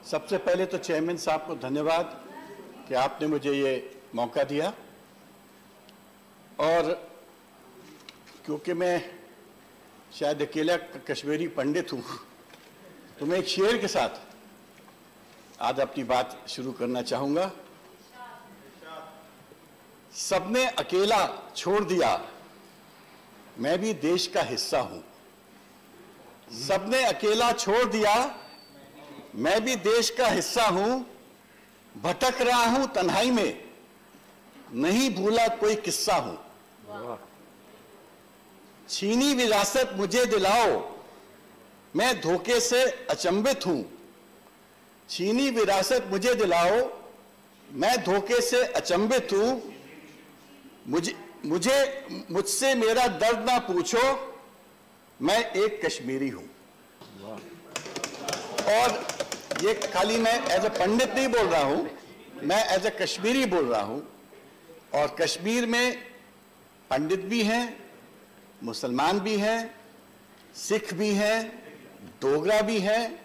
सबसे पहले तो चेयरमैन साहब को धन्यवाद कि आपने मुझे ये मौका दिया, और क्योंकि मैं शायद अकेला कश्मीरी पंडित हूँ, तो मैं एक शेर के साथ आज अपनी बात शुरू करना चाहूँगा। सबने अकेला छोड़ दिया, मैं भी देश का हिस्सा हूँ। सबने अकेला छोड़ दिया, मैं भी देश का हिस्सा हूँ। भटक रहा हूँ तन्हाई में, नहीं भूला कोई किस्सा हूँ। छीनी विरासत मुझे दिलाओ, मैं धोखे से अचंभित हूँ। छीनी विरासत मुझे दिलाओ, मैं धोखे से अचंभित हूँ। मुझसे मेरा दर्द ना पूछो, मैं एक कश्मीरी हूँ। और ये खाली मैं एज ए पंडित नहीं बोल रहा हूँ, मैं एज ए कश्मीरी बोल रहा हूँ। और कश्मीर में पंडित भी हैं, मुसलमान भी हैं, सिख भी हैं, डोगरा भी हैं,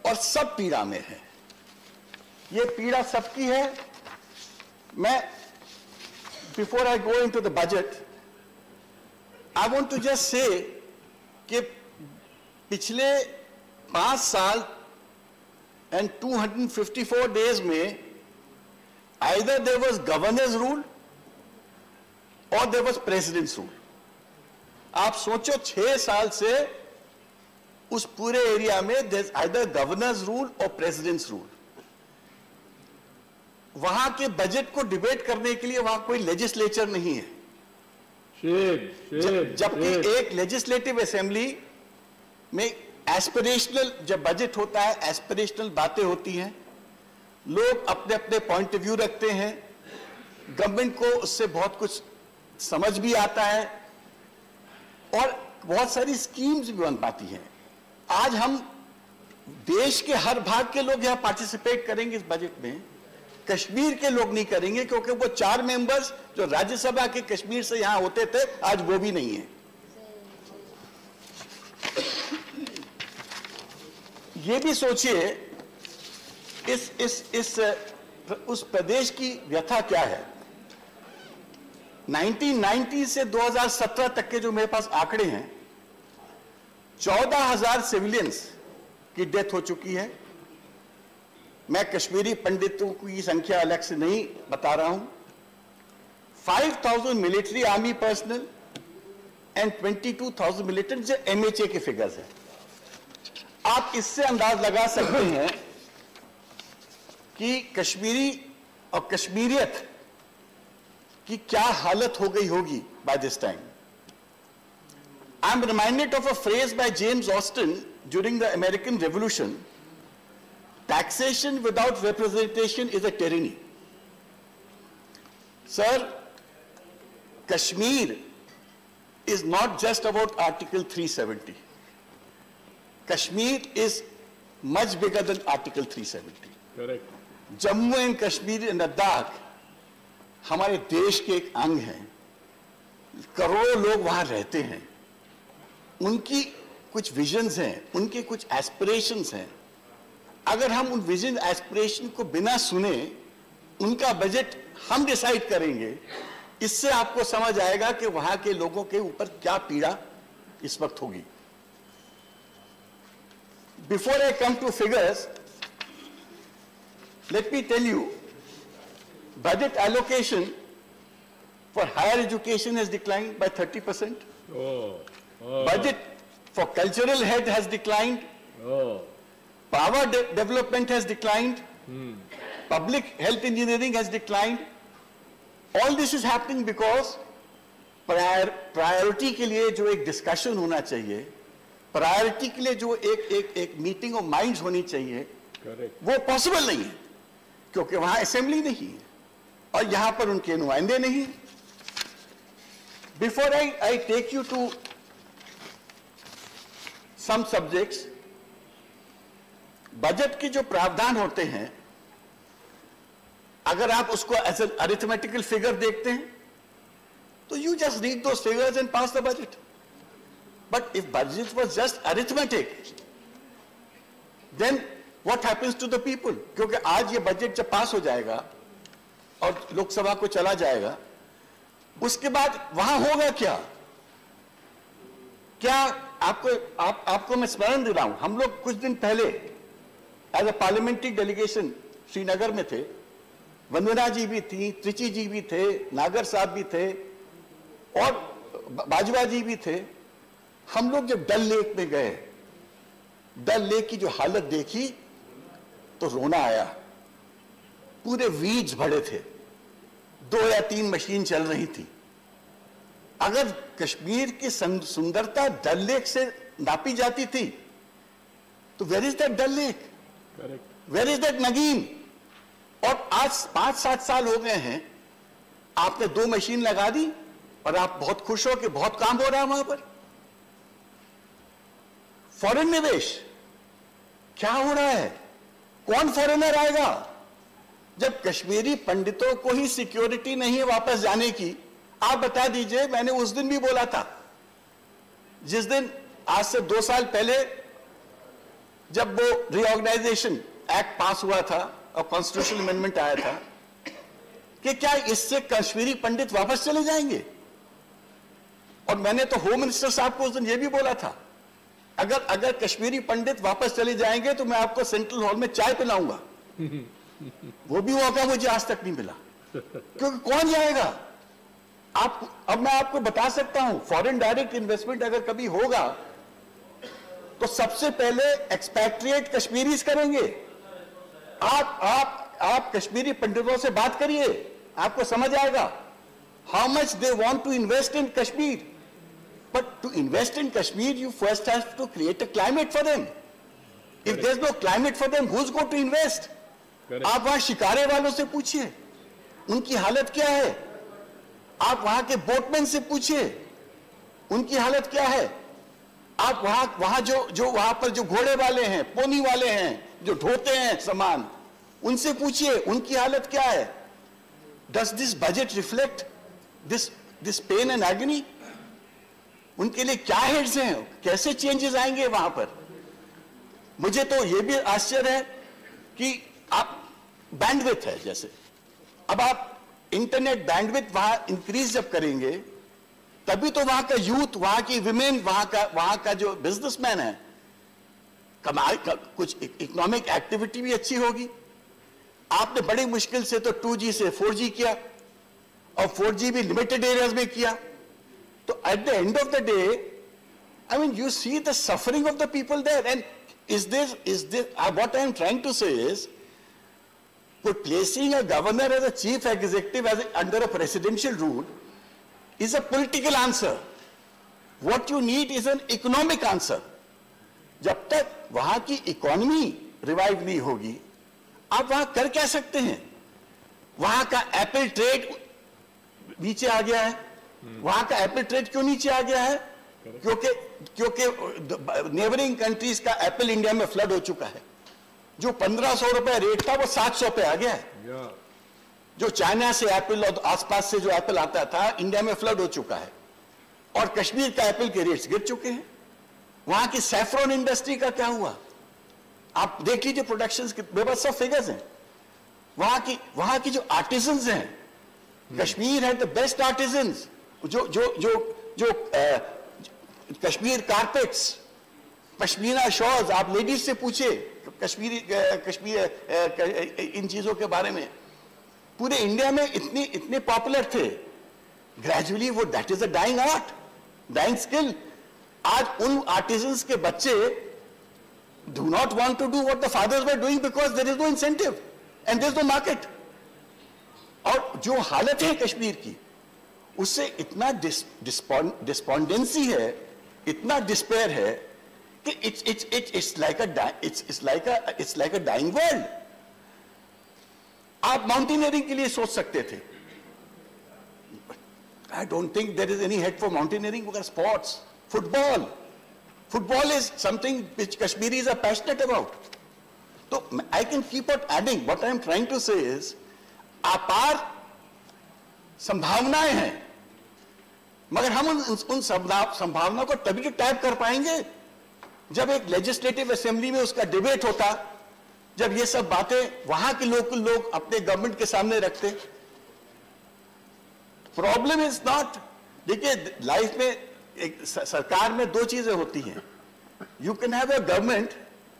और सब पीड़ा में है। ये पीड़ा सबकी है। मैं before I go into the budget, I want to just say कि पिछले 5 साल एंड 254 डेज में either there was governor's rule or there was president's rule. आप सोचो 6 साल से उस पूरे एरिया में there's either governor's rule or president's rule. वहां के बजट को डिबेट करने के लिए वहां कोई लेजिस्लेचर नहीं है। जबकि एक लेजिस्लेटिव असेंबली में एस्पिरेशनल, जब बजट होता है एस्पिरेशनल बातें होती हैं, लोग अपने अपने पॉइंट ऑफ व्यू रखते हैं, गवर्नमेंट को उससे बहुत कुछ समझ भी आता है और बहुत सारी स्कीम्स भी बन पाती हैं। आज हम देश के हर भाग के लोग यहां पार्टिसिपेट करेंगे इस बजट में, कश्मीर के लोग नहीं करेंगे, क्योंकि वो 4 मेंबर्स जो राज्यसभा के कश्मीर से यहां होते थे आज वो भी नहीं है। ये भी सोचिए उस प्रदेश की व्यथा क्या है। 1990 से 2017 तक के जो मेरे पास आंकड़े हैं, 14,000 सिविलियंस की डेथ हो चुकी है। मैं कश्मीरी पंडितों की संख्या अलग से नहीं बता रहा हूं। 5,000 military army personnel and 22,000 militant, जो MHA के फिगर्स हैं। आप इससे अंदाज लगा सकते हैं कि कश्मीरी और कश्मीरियत की क्या हालत हो गई होगी by this time. I am reminded of a phrase by James Austin during the American revolution, taxation without representation is a tyranny. Sir, Kashmir is not just about Article 370. Kashmir is much bigger than Article 370. Correct. Jammu and Kashmir and Ladakh हमारे देश के एक अंग हैं। करोड़ों लोग वहां रहते हैं, उनकी कुछ विजन्स हैं, उनके कुछ एस्पिरेशंस हैं। अगर हम उन विजन एस्पिरेशन को बिना सुने उनका बजट हम डिसाइड करेंगे, इससे आपको समझ आएगा कि वहां के लोगों के ऊपर क्या पीड़ा इस वक्त होगी। Before I come two figures, let me tell you, budget allocation for higher education has declined by 30%. Budget for cultural head has declined. Power development has declined. Public health engineering has declined. All this is happening because priority के लिए जो एक discussion होना चाहिए, priority के लिए जो एक meeting of minds होनी चाहिए, वो possible नहीं है, क्योंकि वहां असेंबली नहीं है और यहां पर उनके नुमाइंदे नहीं। Before I take you to some subjects, budget के जो प्रावधान होते हैं, अगर आप उसको एज एन अरिथमेटिकल फिगर देखते हैं तो you just read those figures and pass the budget. But if budget was just arithmetic, then what happens to the people? क्योंकि आज ये बजट जब पास हो जाएगा और लोकसभा को चला जाएगा, उसके बाद वहां होगा क्या? क्या आपको मैं स्मरण दे रहा हूं, हम लोग कुछ दिन पहले as a parliamentary delegation Srinagar में थे, वंदना जी भी थी, त्रिची जी भी थे, नागर साहब भी थे और बाजवा जी भी थे। हम लोग जब डल लेक में गए, डल लेक की जो हालत देखी तो रोना आया। पूरे वीड्स भरे थे, 2 या 3 मशीन चल रही थी। अगर कश्मीर की सुंदरता डल लेक से नापी जाती थी तो where is that Dal lake, where is that Nagin? और आज 5-7 साल हो गए हैं, आपने 2 मशीन लगा दी और आप बहुत खुश हो कि बहुत काम हो रहा है वहां पर। फॉरेन निवेश क्या हो रहा है? कौन फॉरेनर आएगा? जब कश्मीरी पंडितों को ही सिक्योरिटी नहीं है वापस जाने की, आप बता दीजिए। मैंने उस दिन भी बोला था, जिस दिन आज से 2 साल पहले जब वो रीऑर्गेनाइजेशन एक्ट पास हुआ था और कॉन्स्टिट्यूशनल अमेंडमेंट आया था, कि क्या इससे कश्मीरी पंडित वापस चले जाएंगे? और मैंने तो होम मिनिस्टर साहब को उस दिन ये भी बोला था, अगर कश्मीरी पंडित वापस चले जाएंगे तो मैं आपको सेंट्रल हॉल में चाय पिलाऊंगा। वो भी मौका मुझे आज तक नहीं मिला, क्योंकि कौन जाएगा? अब मैं आपको बता सकता हूं, फॉरेन डायरेक्ट इन्वेस्टमेंट अगर कभी होगा तो सबसे पहले एक्सपैट्रिएट कश्मीरीज करेंगे। आप कश्मीरी पंडितों से बात करिए, आपको समझ आएगा how much they want to invest in Kashmir. But to invest in Kashmir you first have to create a climate for them. If there is no climate for them, who is going to invest? आप वहां शिकारे वालों से पूछिए, उनकी हालत क्या है। आप वहां के बोटमैन से पूछिए, उनकी हालत क्या है। आप वहां जो वहां पर जो घोड़े वाले हैं, पोनी वाले हैं, जो ढोते हैं सामान, उनसे पूछिए उनकी हालत क्या है। Does this budget reflect this pain and agony? उनके लिए क्या हेड्स हैं, कैसे चेंजेस आएंगे वहां पर? मुझे तो यह भी आश्चर्य है कि आप बैंडविड्थ है, जैसे अब आप इंटरनेट बैंडविड्थ वहां इंक्रीज जब करेंगे तभी तो वहां का यूथ, वहां की विमेन, वहां का जो बिजनेसमैन है, कुछ इकोनॉमिक एक्टिविटी भी अच्छी होगी। आपने बड़ी मुश्किल से तो 2G से 4G किया और 4G भी लिमिटेड एरियाज में किया। तो at the end of the day, I mean, you see the suffering of the people there. And is this what I am trying to say is, placing a governor as a chief executive under a presidential rule is a political answer. What you need is an economic answer. जब तक वहां की economy revive नहीं होगी, आप वहां कर क्या सकते हैं? वहां का एप्पल ट्रेड नीचे आ गया है। वहां का एप्पल ट्रेड क्यों नीचे आ गया है? क्योंकि नेबरिंग कंट्रीज का एप्पल इंडिया में फ्लड हो चुका है। जो 1500 रुपए रेट था वो 700 पे आ गया है। जो चाइना से एप्पल और आसपास से जो एप्पल आता था, इंडिया में फ्लड हो चुका है और कश्मीर का एप्पल के रेट्स गिर चुके हैं। वहां की सैफ्रॉन इंडस्ट्री का क्या हुआ? आप देख लीजिए, प्रोडक्शन के बेबस ऑफ फिगर्स हैं। वहां की जो आर्टिजन्स हैं, कश्मीर है द बेस्ट आर्टिजन्स। जो कश्मीर कारपेट्स, पश्मीना शॉल्स, आप लेडीज से पूछिए कश्मीर इन चीजों के बारे में। पूरे इंडिया में इतने पॉपुलर थे। ग्रेजुअली वो that is a dying art, dying skill. आज उन आर्टिजन्स के बच्चे do not want to do what the fathers were doing because there is no incentive and there is no market. और जो हालत है कश्मीर की, उससे इतना डिस्पोंडेंसी है, इतना डिस्पेयर है कि it's like a dying world. आप माउंटेनियरिंग के लिए सोच सकते थे। I don't think there is any head for mountaineering because sports, football is something which Kashmiris are passionate about. So I can keep on adding. What I am trying to say is, अपार संभावनाएं हैं, मगर हम उन संभावनाओं को तभी तो टैप कर पाएंगे जब एक लेजिस्लेटिव असेंबली में उसका डिबेट होता, जब ये सब बातें वहां के लोग अपने गवर्नमेंट के सामने रखते। प्रॉब्लम इज नॉट, देखिए लाइफ में एक सरकार में दो चीजें होती हैं, you can have a government,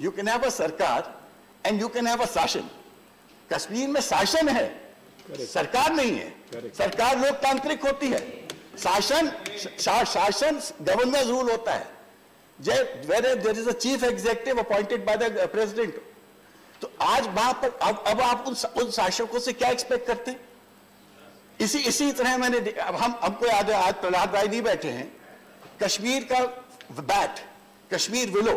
you can have a sarkar and you can have a shasan. Kashmir में शासन है, सरकार नहीं है। सरकार लोकतांत्रिक होती है, शासन गवर्नर्स रूल होता है, where there is a chief executive appointed by the president। तो आज वहां पर अब आप उन शासकों से क्या एक्सपेक्ट करते हैं? इसी तरह मैंने अब हमको याद है, आज प्रहलाद राय नहीं बैठे हैं, कश्मीर का बैट, कश्मीर विलो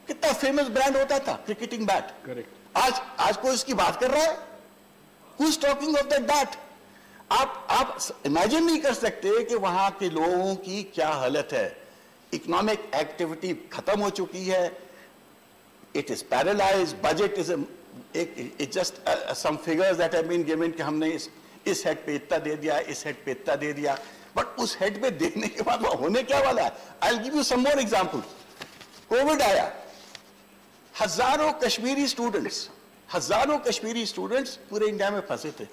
कितना फेमस ब्रांड होता था, क्रिकेटिंग बैट। करेक्ट। आज कोई उसकी बात कर रहा है? Who is talking of that bat? आप इमेजिन नहीं कर सकते कि वहां के लोगों की क्या हालत है। इकोनॉमिक एक्टिविटी खत्म हो चुकी है, it is paralyse, budget is just some figures that have been given कि हमने इस हेड पे इतना दे दिया, इस हेड पे इतना दे दिया, बट उस हेड पे देने के बाद होने क्या वाला है? I will give you some more example. Covid आया, हजारों कश्मीरी स्टूडेंट्स पूरे इंडिया में फंसे थे,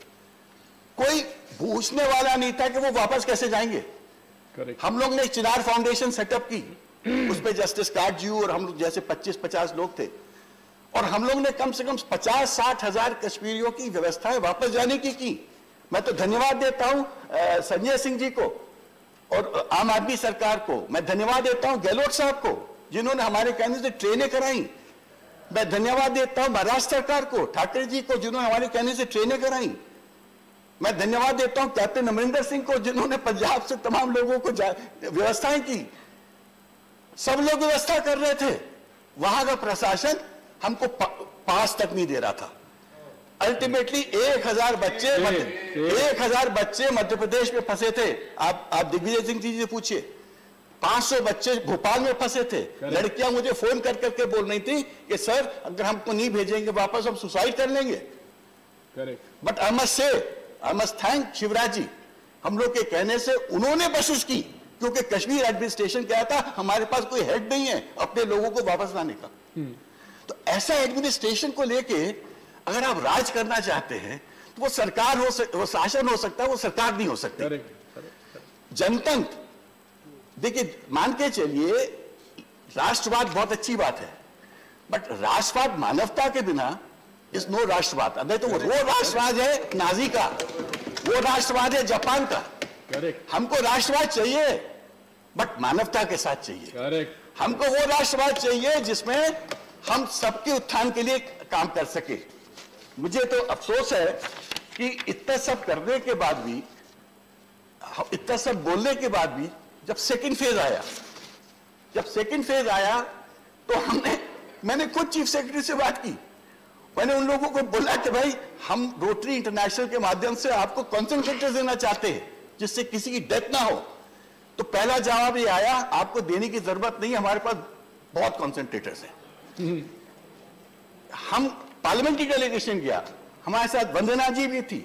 कोई पूछने वाला नहीं था कि वो वापस कैसे जाएंगे। Correct. हम लोग ने चिनार फाउंडेशन सेटअप की, उसमें जस्टिस काटजू और हम लोग जैसे 25-50 लोग थे, और हम लोग ने कम से कम 50-60 हजार कश्मीरियों की व्यवस्थाएं वापस जाने की। मैं तो धन्यवाद देता हूं संजय सिंह जी को और आम आदमी सरकार को। मैं धन्यवाद देता हूं गहलोत साहब को जिन्होंने हमारे कहने से ट्रेनें कराई। मैं धन्यवाद देता हूं महाराष्ट्र सरकार को, ठाकरे जी को, जिन्होंने हमारे कहने से ट्रेनें कराई। मैं धन्यवाद देता हूं कैप्टन अमरिंदर सिंह को, जिन्होंने पंजाब से तमाम लोगों को व्यवस्थाएं की। सब लोग व्यवस्था कर रहे थे, वहां का प्रशासन हमको पास तक नहीं दे रहा था। अल्टीमेटली 1000 बच्चे मध्य प्रदेश में फंसे थे। आप दिग्विजय सिंह जी से पूछिए, 500 बच्चे भोपाल में फंसे थे। लड़कियां मुझे फोन कर करके बोल रही थी कि सर अगर हमको नहीं भेजेंगे वापस हम सुसाइड कर लेंगे। But I must thank Shivraj ji, हम लोग के कहने से उन्होंने कोशिश की, क्योंकि कश्मीर एडमिनिस्ट्रेशन क्या था, हमारे पास कोई हेड नहीं है अपने लोगों को वापस लाने का। तो ऐसा एडमिनिस्ट्रेशन को लेके अगर आप राज करना चाहते हैं तो वो सरकार वो शासन हो सकता है, वो सरकार नहीं हो सकती। जनतंत्र, देखिए मान के चलिए राष्ट्रवाद बहुत अच्छी बात है, बट राष्ट्रवाद मानवता के बिना इज नो राष्ट्रवाद। अबे तो वो राष्ट्रवाद है नाजी का, वो राष्ट्रवाद है जापान का। हमको राष्ट्रवाद चाहिए बट मानवता के साथ चाहिए। हमको वो राष्ट्रवाद चाहिए जिसमें हम सबके उत्थान के लिए काम कर सके। मुझे तो अफसोस है कि इतना सब करने के बाद भी, इतना सब बोलने के बाद भी, जब सेकंड फेज आया तो मैंने खुद चीफ सेक्रेटरी से बात की। मैंने उन लोगों को बोला कि भाई हम रोटरी इंटरनेशनल के माध्यम से आपको कॉन्सेंट्रेटर्स देना चाहते हैं जिससे किसी की डेथ ना हो। तो पहला जवाब ये आया, आपको देने की जरूरत नहीं, हमारे पास बहुत कॉन्सेंट्रेटर्स हैं। हम पार्लियामेंट्री डेलीगेशन गया, हमारे साथ वंदना जी भी थी।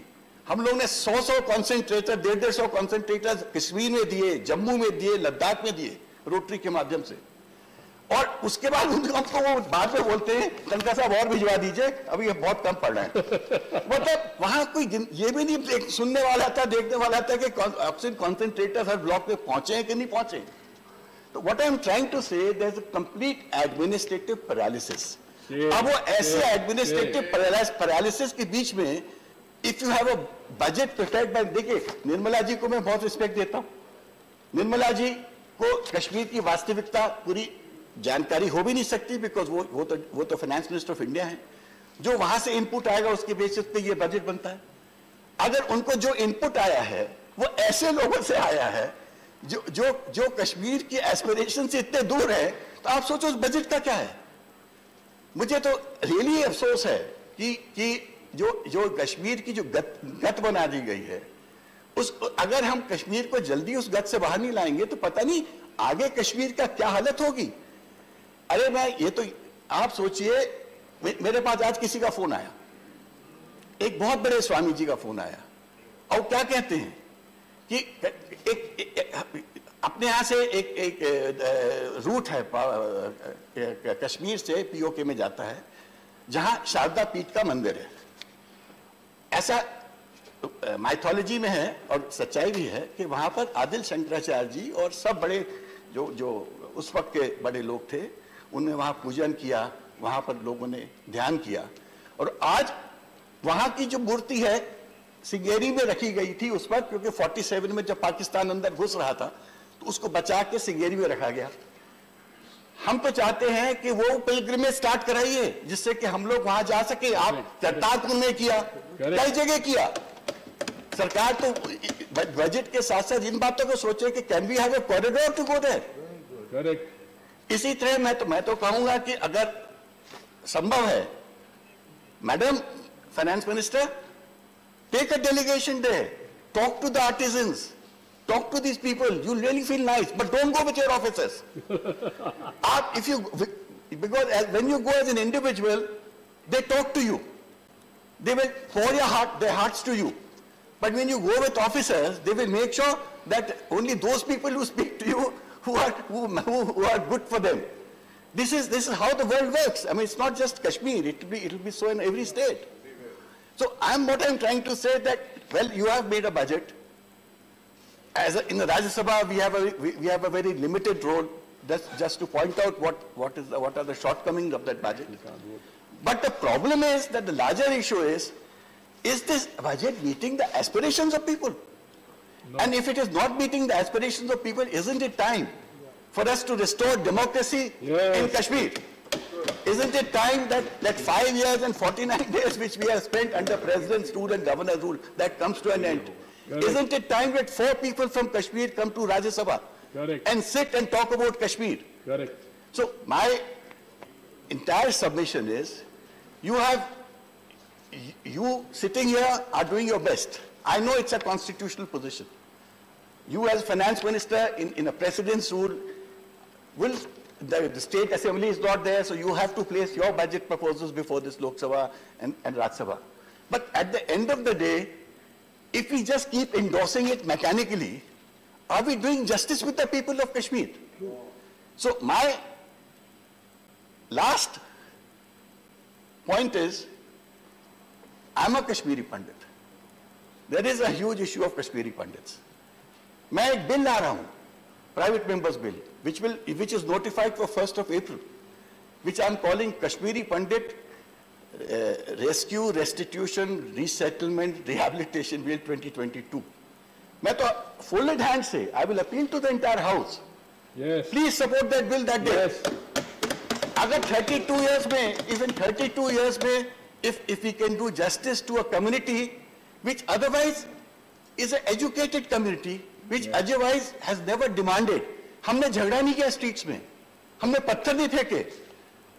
हम लोग ने 100 कॉन्सेंट्रेटर, 150 कॉन्सेंट्रेटर कश्मीर में दिए, जम्मू में दिए, लद्दाख में दिए रोटरी के माध्यम से। और उसके बाद हमको वो बाद में बोलते हैं तनखा साहब और भिजवा दीजिए, अभी ये बहुत कम पड़ रहा है। मतलब वहां कोई ये भी नहीं सुनने वाला था, देखने वाला था कि ऑक्सीजन कॉन्सेंट्रेटर हर ब्लॉक पे पहुंचे हैं कि नहीं पहुंचे। तो what I am trying to say, there is a complete administrative paralysis. अब वो ऐसे एडमिनिस्ट्रेटिव पैरालिसिस के बीच में if you have a budget protect by, देखिए निर्मला जी को मैं बहुत रिस्पेक्ट देता हूं। निर्मला जी को कश्मीर की वास्तविकता पूरी जानकारी हो भी नहीं सकती, बिकॉज वो तो फाइनेंस मिनिस्टर ऑफ इंडिया है। जो वहां से इनपुट आएगा उसके बेसिस पे ये बजट बनता है। अगर उनको जो इनपुट आया है वो ऐसे लोगों से आया है जो कश्मीर की एस्पिरेशन से इतने दूर है, तो आप सोचो उस बजट का क्या है। मुझे तो रियली अफसोस है कि जो कश्मीर की जो गत बना दी गई है, अगर हम कश्मीर को जल्दी उस गत से बाहर नहीं लाएंगे तो पता नहीं आगे कश्मीर का क्या हालत होगी। अरे ये तो आप सोचिए, मेरे पास आज किसी का फोन आया, एक बहुत बड़े स्वामी जी का फोन आया, और क्या कहते हैं कि अपने यहां से एक रूट है कश्मीर से पीओके में जाता है, जहां शारदा पीठ का मंदिर है। ऐसा माइथोलॉजी में है और सच्चाई भी है कि वहां पर आदिल शंकराचार्य जी और सब बड़े जो उस वक्त के बड़े लोग थे, उन्होंने वहां पूजन किया, वहां पर लोगों ने ध्यान किया। और आज वहां की जो मूर्ति है सिंगेरी में रखी गई थी उस वक्त, क्योंकि 47 में जब पाकिस्तान अंदर घुस रहा था तो उसको बचा के सिंगेरी में रखा गया। हम तो चाहते हैं कि वो पिलग्रिमेज स्टार्ट कराइए जिससे कि हम लोग वहां जा सके। आप करतारपुर में किया, कई जगह किया। सरकार तो बजट के साथ साथ इन बातों को सोचे कि can we have a corridor to go there. इसी तरह मैं तो कहूंगा कि अगर संभव है, madam finance minister, take a delegation there, talk to the artisans, talk to these people. You'll really feel nice, but don't go with your officers. Because when you go as an individual, they talk to you. They will pour their hearts to you. But when you go with officers, they will make sure that only those people who speak to you who are good for them. This is how the world works. I mean, it's not just Kashmir. It will be so in every state. So what I'm trying to say that, well, you have made a budget. In the Rajya Sabha, we have a very limited role just to point out what are the shortcomings of that budget. But the problem is that the larger issue is this budget meeting the aspirations of people? No. And if it is not meeting the aspirations of people, isn't it time for us to restore democracy in Kashmir? Isn't it time that 5 years and 49 days which we have spent under President's rule and Governor's rule, that comes to an end? Correct. Isn't it time that 4 people from Kashmir come to Rajya Sabha and sit and talk about Kashmir? Correct. So my entire submission is, you sitting here are doing your best. I know it's a constitutional position. You as finance minister in a president's rule, the state assembly is not there, so you have to place your budget proposals before this Lok Sabha and Rajya Sabha. But at the end of the day, if we just keep endorsing it mechanically, are we doing justice with the people of Kashmir? So my last point is, I'm a Kashmiri Pandit. There is a huge issue of Kashmiri Pandits. मैं एक bill ला रहा हूँ, private members bill, which is notified for 1st of April, which I'm calling Kashmiri Pandit Rescue, Restitution, Resettlement, Rehabilitation Bill 2022. मैं तो folded hand से, I will appeal to the entire house. Yes. Please support that bill that day. Yes. अगर 32 years में, even 32 years में, if we can do justice to a community which otherwise is an educated community, which otherwise has never demanded. हमने झगड़ा नहीं किया streets में, हमने पत्थर नहीं फेंके,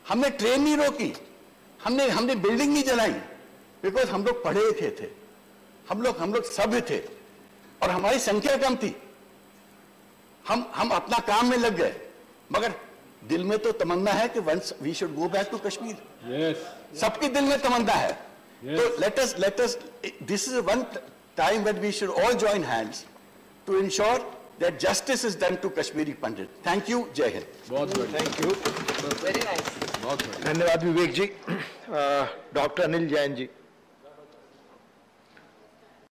हमने ट्रेन नहीं रोकी, हमने बिल्डिंग नहीं जलाई, बिकॉज हम लोग पढ़े लिखे थे, हम लोग सभ्य थे और हमारी संख्या कम थी। हम अपना काम में लग गए, मगर दिल में तो तमन्ना है कि once we should go back to Kashmir. Yes. सबके दिल में तमन्ना है. Yes. So let us. This is one time when we should all join hands to ensure that justice is done to Kashmiri Pandit. Thank you. Jai Hind. बहुत बढ़िया. Thank you. Very nice. बहुत बढ़िया. धन्यवाद विवेक जी. Doctor Anil Jain ji.